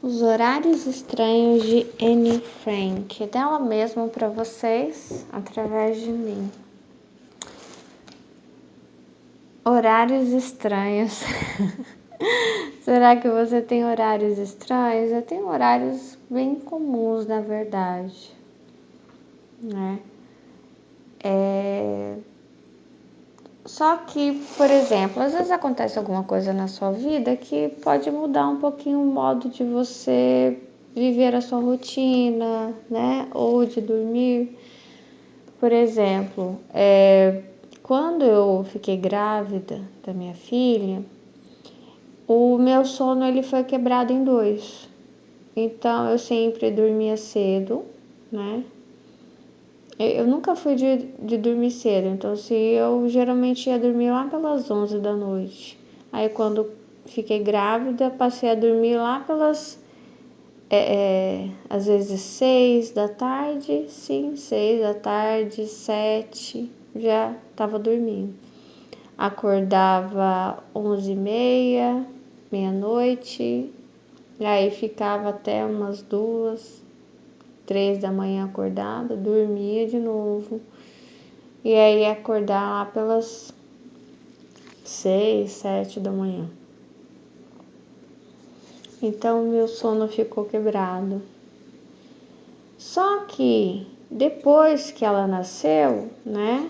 Os horários estranhos de Anne Frank, dela mesma para vocês através de mim. Horários estranhos. Será que você tem horários estranhos? Eu tenho horários bem comuns, na verdade, né? Só que, por exemplo, às vezes acontece alguma coisa na sua vida que pode mudar um pouquinho o modo de você viver a sua rotina, né? Ou de dormir. Por exemplo, quando eu fiquei grávida da minha filha, o meu sono ele foi quebrado em 2. Então eu sempre dormia cedo, né? Eu nunca fui de dormir cedo, então se eu geralmente ia dormir lá pelas 11 da noite. Aí quando fiquei grávida, passei a dormir lá pelas, às vezes 6 da tarde, sim, 6 da tarde, 7, já estava dormindo. Acordava 11h30, meia-noite, e aí ficava até umas 2, 3 da manhã acordada, dormia de novo. E aí acordar lá pelas 6, 7 da manhã. Então meu sono ficou quebrado. Só que depois que ela nasceu, né?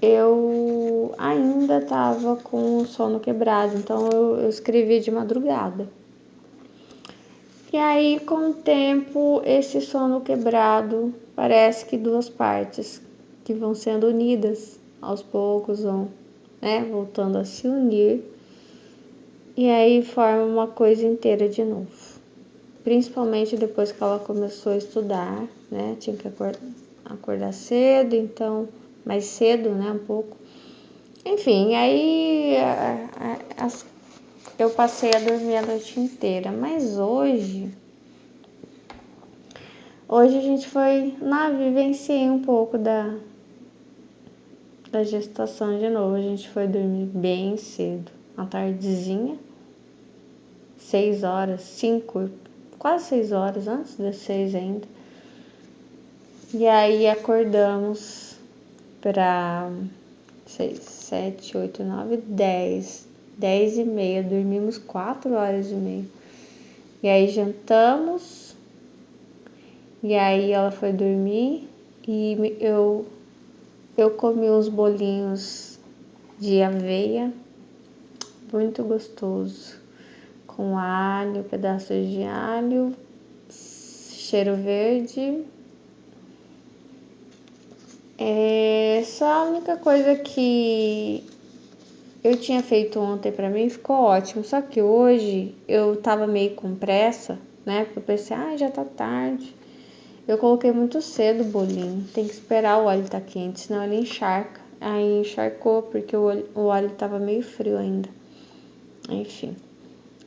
Eu ainda tava com o sono quebrado, então eu escrevi de madrugada. E aí, com o tempo, esse sono quebrado parece que 2 partes que vão sendo unidas aos poucos, vão, né, voltando a se unir, e aí forma uma coisa inteira de novo. Principalmente depois que ela começou a estudar, né, tinha que acordar cedo, então, mais cedo, né, um pouco. Enfim, aí eu passei a dormir a noite inteira, mas hoje a gente foi lá, vivenciei um pouco da gestação de novo. A gente foi dormir bem cedo, à tardezinha, 6 horas, 5, quase 6 horas, antes das 6 ainda. E aí acordamos para 6, 7, 8, 9, 10, 10h30, dormimos 4 horas e meia. E aí jantamos, e aí ela foi dormir e eu comi uns bolinhos de aveia, muito gostoso, com alho, pedaços de alho, cheiro verde. Só a única coisa que eu tinha feito ontem pra mim ficou ótimo, só que hoje eu tava meio com pressa, né? Porque eu pensei, já tá tarde. Eu coloquei muito cedo o bolinho, tem que esperar o óleo estar quente, senão ele encharca. Aí encharcou porque o óleo tava meio frio ainda. Enfim,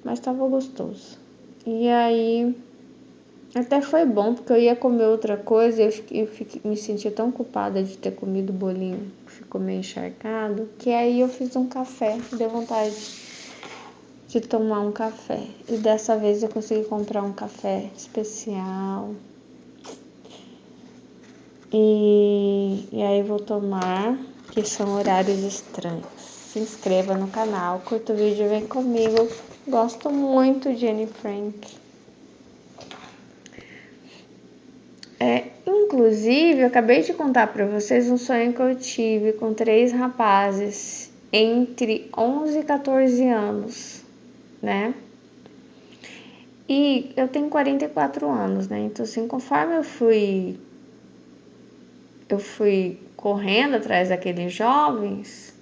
mas tava gostoso. E aí, até foi bom, porque eu ia comer outra coisa e eu me sentia tão culpada de ter comido o bolinho que ficou meio encharcado, que aí eu fiz um café, deu vontade de tomar um café. E dessa vez eu consegui comprar um café especial. E aí vou tomar, que são horários estranhos. Se inscreva no canal, curta o vídeo e vem comigo. Gosto muito de Anne Frank. Inclusive, eu acabei de contar para vocês um sonho que eu tive com 3 rapazes entre 11 e 14 anos, né? E eu tenho 44 anos, né? Então, assim, conforme eu fui correndo atrás daqueles jovens,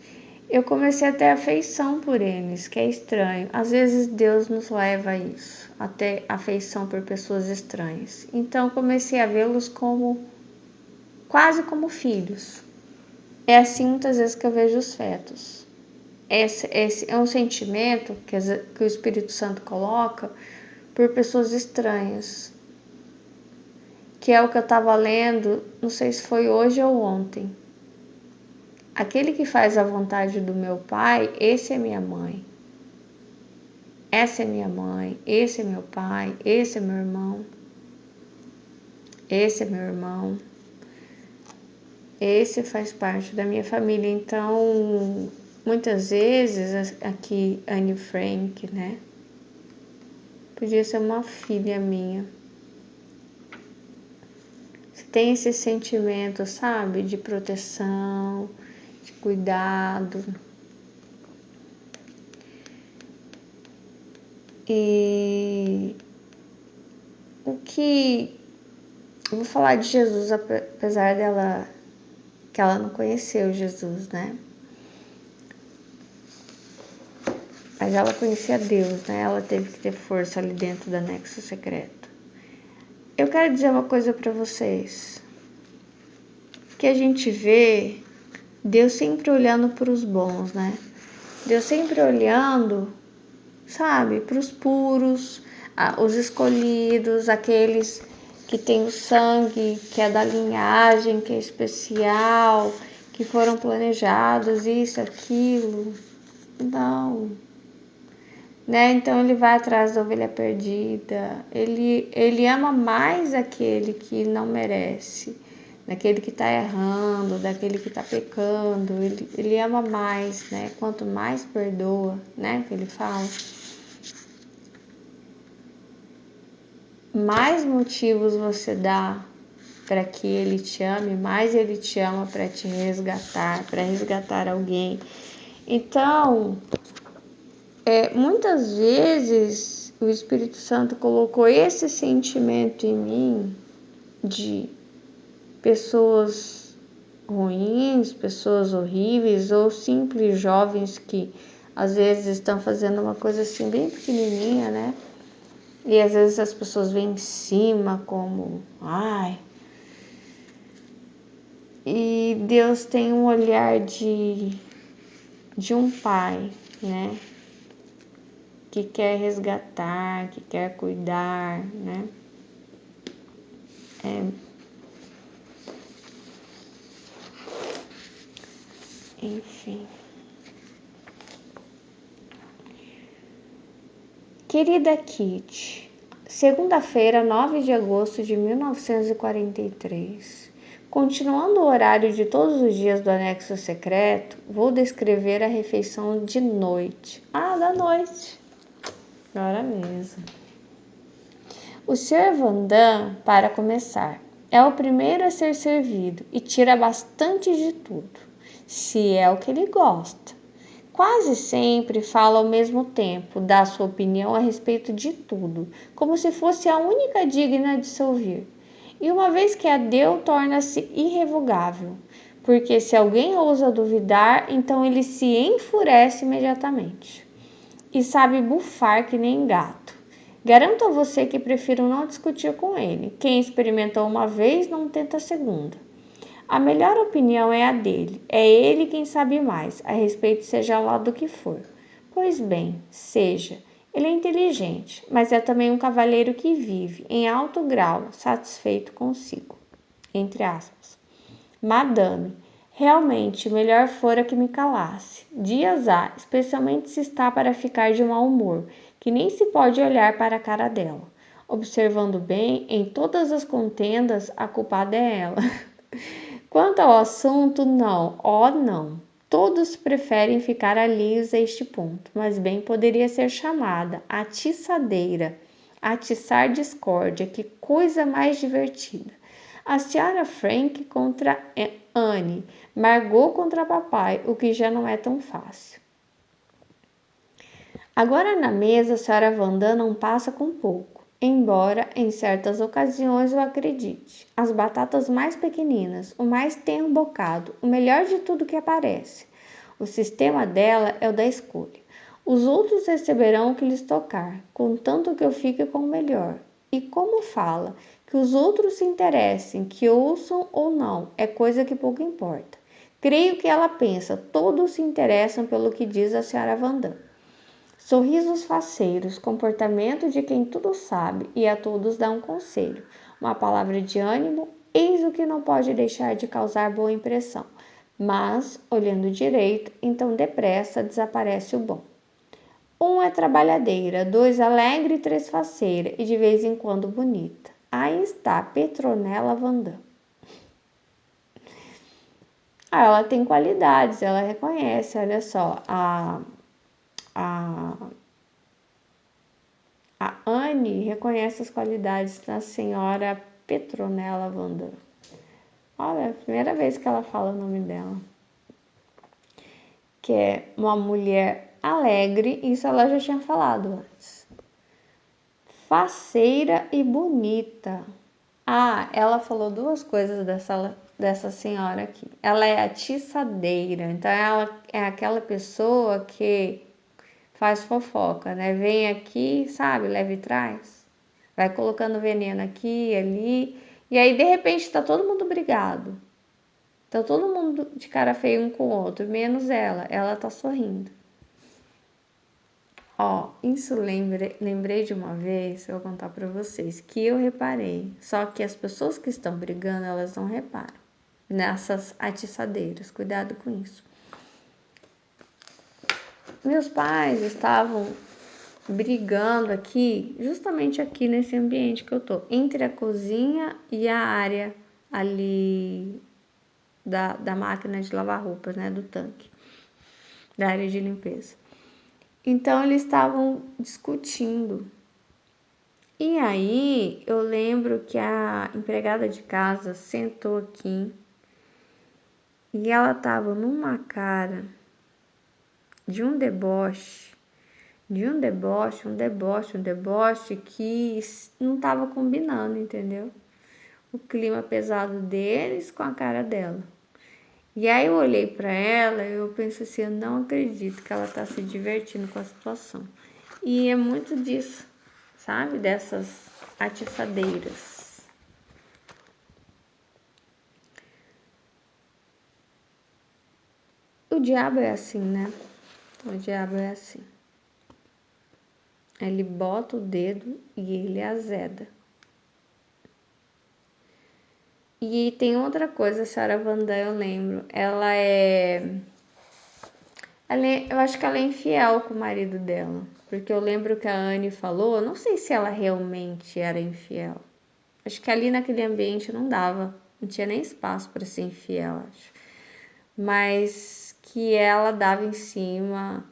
eu comecei a ter afeição por eles, que é estranho. Às vezes Deus nos leva a isso, a ter afeição por pessoas estranhas. Então, comecei a vê-los quase como filhos. É assim muitas vezes que eu vejo os fetos. Esse é um sentimento que o Espírito Santo coloca por pessoas estranhas, que é o que eu estava lendo, não sei se foi hoje ou ontem. Aquele que faz a vontade do meu pai, esse é minha mãe. Essa é minha mãe, esse é meu pai, esse é meu irmão, esse é meu irmão, esse faz parte da minha família. Então, muitas vezes, aqui, Anne Frank, né? Podia ser uma filha minha. Você tem esse sentimento, sabe? De proteção, de cuidado. E o que... Eu vou falar de Jesus, apesar dela... que ela não conheceu Jesus, né? Mas ela conhecia Deus, né? Ela teve que ter força ali dentro do anexo secreto. Eu quero dizer uma coisa para vocês. Que a gente vê Deus sempre olhando para os bons, né? Deus sempre olhando, sabe, para os puros, os escolhidos, aqueles que têm o sangue, que é da linhagem, que é especial, que foram planejados, isso, aquilo. Não. Né? Então ele vai atrás da ovelha perdida, ele ama mais aquele que não merece, daquele que está errando, daquele que está pecando, ele ama mais, né? Quanto mais perdoa, né? Que ele fala, mais motivos você dá para que ele te ame, mais ele te ama para te resgatar, para resgatar alguém. Então, muitas vezes o Espírito Santo colocou esse sentimento em mim de pessoas ruins, pessoas horríveis ou simples jovens que às vezes estão fazendo uma coisa assim bem pequenininha, né? E às vezes as pessoas vêm em cima como, ai. E Deus tem um olhar de um pai, né? Que quer resgatar, que quer cuidar, né? Enfim. Querida Kitty, segunda-feira, 9 de agosto de 1943. Continuando o horário de todos os dias do anexo secreto, vou descrever a refeição de noite. Da noite. Agora mesmo. O Sr. Vandam, para começar, é o primeiro a ser servido e tira bastante de tudo, se é o que ele gosta. Quase sempre fala ao mesmo tempo, dá sua opinião a respeito de tudo, como se fosse a única digna de se ouvir. E uma vez que a deu, torna-se irrevogável, porque se alguém ousa duvidar, então ele se enfurece imediatamente. E sabe bufar que nem gato. Garanto a você que prefiro não discutir com ele. Quem experimentou uma vez não tenta a segunda. A melhor opinião é a dele. É ele quem sabe mais, a respeito seja lá do que for. Pois bem, seja. Ele é inteligente, mas é também um cavalheiro que vive, em alto grau, satisfeito consigo. Entre aspas. Madame, realmente melhor fora que me calasse. Dias há, especialmente se está para ficar de mau humor, que nem se pode olhar para a cara dela. Observando bem, em todas as contendas, a culpada é ela. Quanto ao assunto, não, não. Todos preferem ficar alheios a este ponto, mas bem poderia ser chamada atiçadeira, atiçar discórdia, que coisa mais divertida. A senhora Frank contra Anne, Margot contra papai, o que já não é tão fácil. Agora na mesa a senhora Vandam não passa com pouco, embora em certas ocasiões eu acredite. As batatas mais pequeninas, o mais tenro bocado, o melhor de tudo que aparece. O sistema dela é o da escolha. Os outros receberão o que lhes tocar, contanto que eu fique com o melhor. E como fala, que os outros se interessem, que ouçam ou não, é coisa que pouco importa. Creio que ela pensa, todos se interessam pelo que diz a senhora Vandam. Sorrisos faceiros, comportamento de quem tudo sabe e a todos dá um conselho, uma palavra de ânimo, eis o que não pode deixar de causar boa impressão. Mas, olhando direito, então depressa desaparece o bom. Um é trabalhadeira, dois alegre e três faceira e de vez em quando bonita. Aí está Petronella Vandam. Ela tem qualidades, ela reconhece, olha só, a Anne reconhece as qualidades da senhora Petronella Vandam. Olha, é a primeira vez que ela fala o nome dela. Que é uma mulher alegre, isso ela já tinha falado antes. Faceira e bonita. Ah, ela falou duas coisas dessa senhora aqui. Ela é atiçadeira, então ela é aquela pessoa que faz fofoca, né? Vem aqui, sabe, leva e traz. Vai colocando veneno aqui, ali, e aí de repente tá todo mundo brigado. Tá todo mundo de cara feia um com o outro, menos ela. Ela tá sorrindo. Ó, isso lembrei de uma vez, eu vou contar pra vocês, que eu reparei. Só que as pessoas que estão brigando, elas não reparam. Nessas atiçadeiras, cuidado com isso. Meus pais estavam brigando aqui, justamente aqui nesse ambiente que eu tô, entre a cozinha e a área ali da máquina de lavar roupas, né, do tanque, da área de limpeza. Então eles estavam discutindo. E aí eu lembro que a empregada de casa sentou aqui e ela tava numa cara de um deboche, um deboche que não tava combinando, entendeu? O clima pesado deles com a cara dela. E aí eu olhei para ela e eu pensei assim, eu não acredito que ela tá se divertindo com a situação. E é muito disso, sabe? Dessas atiçadeiras. O diabo é assim, né? O diabo é assim. Ele bota o dedo e ele azeda. E tem outra coisa, a senhora Vandam, eu lembro. Eu acho que ela é infiel com o marido dela. Porque eu lembro que a Anne falou, não sei se ela realmente era infiel. Acho que ali naquele ambiente não dava, não tinha nem espaço para ser infiel, acho. Mas que ela dava em cima,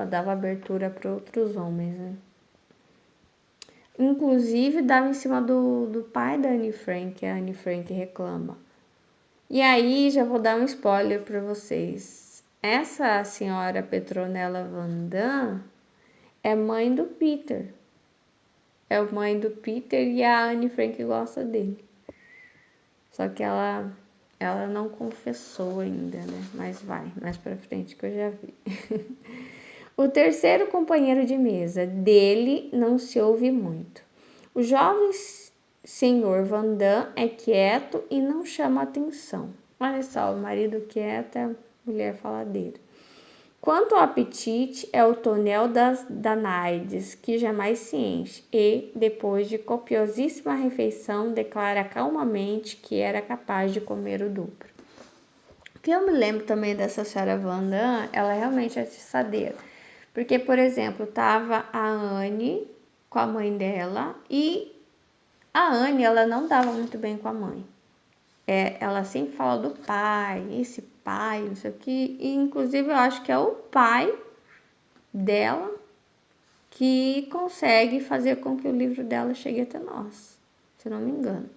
dava abertura para outros homens, né? Inclusive dava em cima do pai da Anne Frank, que a Anne Frank reclama. E aí já vou dar um spoiler para vocês. Essa senhora Petronella Vandam é mãe do Peter. É a mãe do Peter e a Anne Frank gosta dele. Só que ela não confessou ainda, né? Mas vai, mais pra frente que eu já vi. O terceiro companheiro de mesa, dele não se ouve muito. O jovem senhor Vandam é quieto e não chama atenção. Olha só, o marido quieto, a mulher faladeira. Quanto ao apetite, é o tonel das Danaides, que jamais se enche, e, depois de copiosíssima refeição, declara calmamente que era capaz de comer o dobro. O que eu me lembro também dessa senhora Vandam, ela realmente é atiçadeira. Porque, por exemplo, tava a Anne com a mãe dela, e a Anne, ela não dava muito bem com a mãe. Ela sempre fala do pai, esse pai, não sei o que, e inclusive eu acho que é o pai dela que consegue fazer com que o livro dela chegue até nós, se não me engano.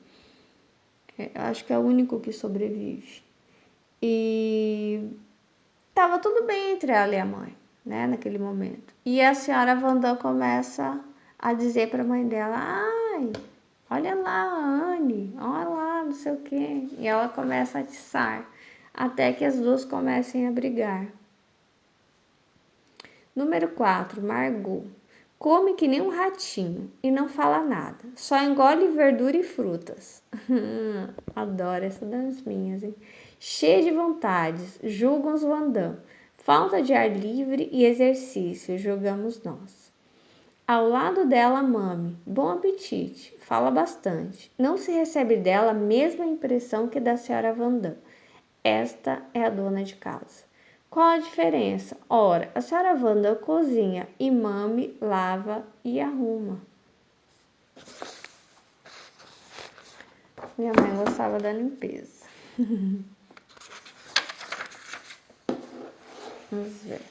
Eu acho que é o único que sobrevive. E tava tudo bem entre ela e a mãe, né, naquele momento. E a senhora Vandam começa a dizer para a mãe dela, ai, olha lá a Anne, olha lá, não sei o quê. E ela começa a atiçar, até que as duas comecem a brigar. Número 4, Margot. Come que nem um ratinho e não fala nada. Só engole verdura e frutas. Adoro essa das minhas, hein? Cheia de vontades, julgam os Vandam. Falta de ar livre e exercício, julgamos nós. Ao lado dela, Mame. Bom apetite. Fala bastante. Não se recebe dela a mesma impressão que da senhora Vandam. Esta é a dona de casa. Qual a diferença? Ora, a senhora Wanda cozinha e mame, lava e arruma. Minha mãe gostava da limpeza. Vamos ver.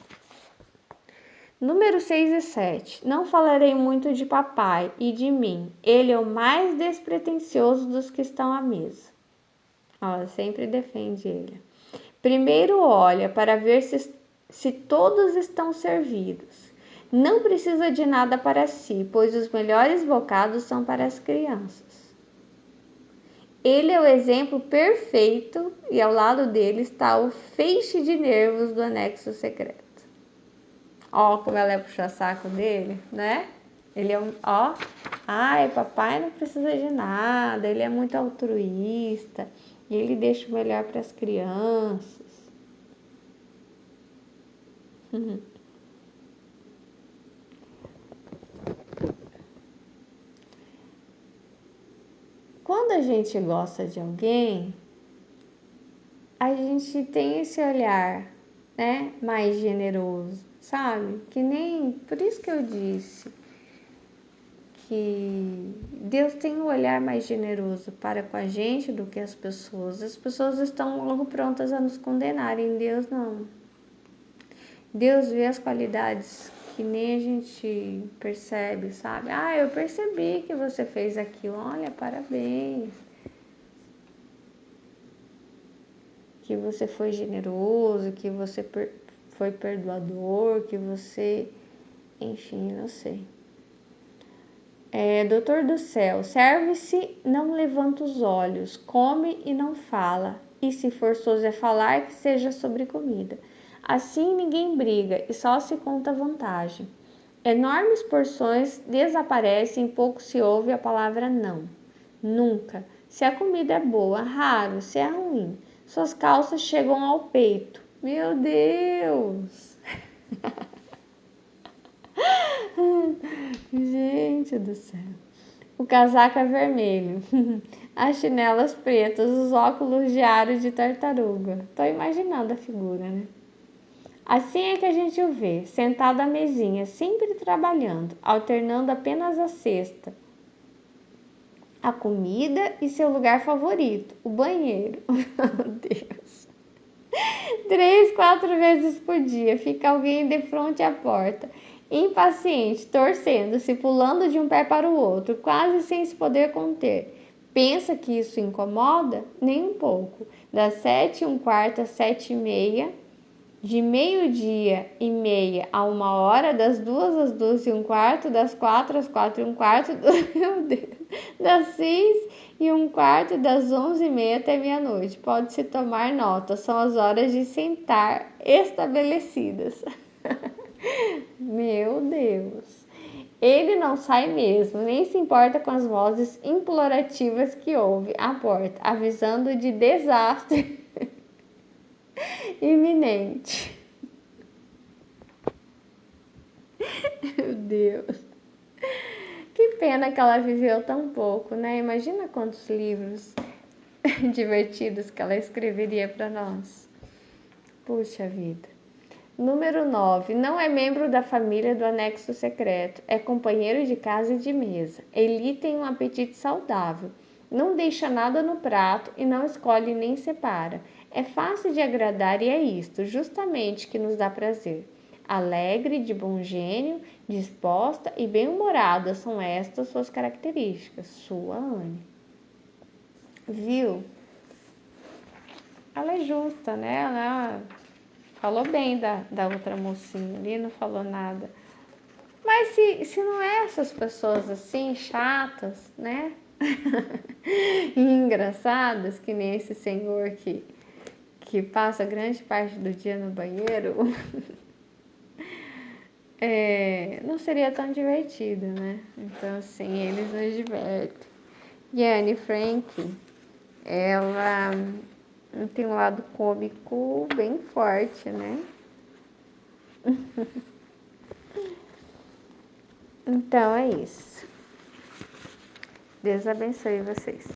Número 6 e 7. Não falarei muito de papai e de mim. Ele é o mais despretensioso dos que estão à mesa. Ela sempre defende ele. Primeiro olha para ver se todos estão servidos. Não precisa de nada para si, pois os melhores bocados são para as crianças. Ele é o exemplo perfeito e ao lado dele está o feixe de nervos do anexo secreto. Ó, como ela é puxa-saco dele, né? Ele é ó, ai, papai não precisa de nada, ele é muito altruísta, e ele deixa o melhor para as crianças. Quando a gente gosta de alguém, a gente tem esse olhar, né, mais generoso, sabe? Que nem, por isso que eu disse que Deus tem um olhar mais generoso para com a gente do que as pessoas. As pessoas estão logo prontas a nos condenarem, Deus não. Deus vê as qualidades que nem a gente percebe, sabe? Ah, eu percebi que você fez aquilo, olha, parabéns. Que você foi generoso, que você foi perdoador, que você, enfim, não sei. Doutor do céu, serve-se, não levanta os olhos, come e não fala, e se forçoso é falar, que seja sobre comida. Assim ninguém briga e só se conta vantagem. Enormes porções desaparecem e pouco se ouve a palavra não. Nunca. Se a comida é boa, raro, se é ruim. Suas calças chegam ao peito. Meu Deus! Gente do céu. O casaco é vermelho. As chinelas pretas, os óculos de aro de tartaruga. Tô imaginando a figura, né? Assim é que a gente o vê, sentado à mesinha, sempre trabalhando, alternando apenas a cesta, a comida e seu lugar favorito, o banheiro. Meu Deus. 3, 4 vezes por dia fica alguém de frente à porta, impaciente, torcendo-se, pulando de um pé para o outro, quase sem se poder conter. Pensa que isso incomoda? Nem um pouco. Das 7h15 às 7h30, de 12h30 a 1h, das 2 às 2h15, das 4 às 4h15, meu Deus, das 6h15, das 11h30 até meia-noite. Pode-se tomar nota, são as horas de sentar estabelecidas. Meu Deus. Ele não sai mesmo, nem se importa com as vozes implorativas que ouve à porta, avisando de desastre iminente. Meu Deus. Que pena que ela viveu tão pouco, né? Imagina quantos livros divertidos que ela escreveria para nós. Puxa vida. Número 9. Não é membro da família do anexo secreto. É companheiro de casa e de mesa. Ele tem um apetite saudável. Não deixa nada no prato e não escolhe nem separa. É fácil de agradar e é isto, justamente, que nos dá prazer. Alegre, de bom gênio, disposta e bem-humorada são estas suas características. Sua Anne. Viu? Ela é justa, né? Ela falou bem da outra mocinha ali, não falou nada. Mas se não é essas pessoas assim, chatas, né? E engraçadas, que nem esse senhor que passa grande parte do dia no banheiro, não seria tão divertido, né? Então, assim, eles nos divertem. E a Anne Frank, ela tem um lado cômico bem forte, né? Então é isso. Deus abençoe vocês.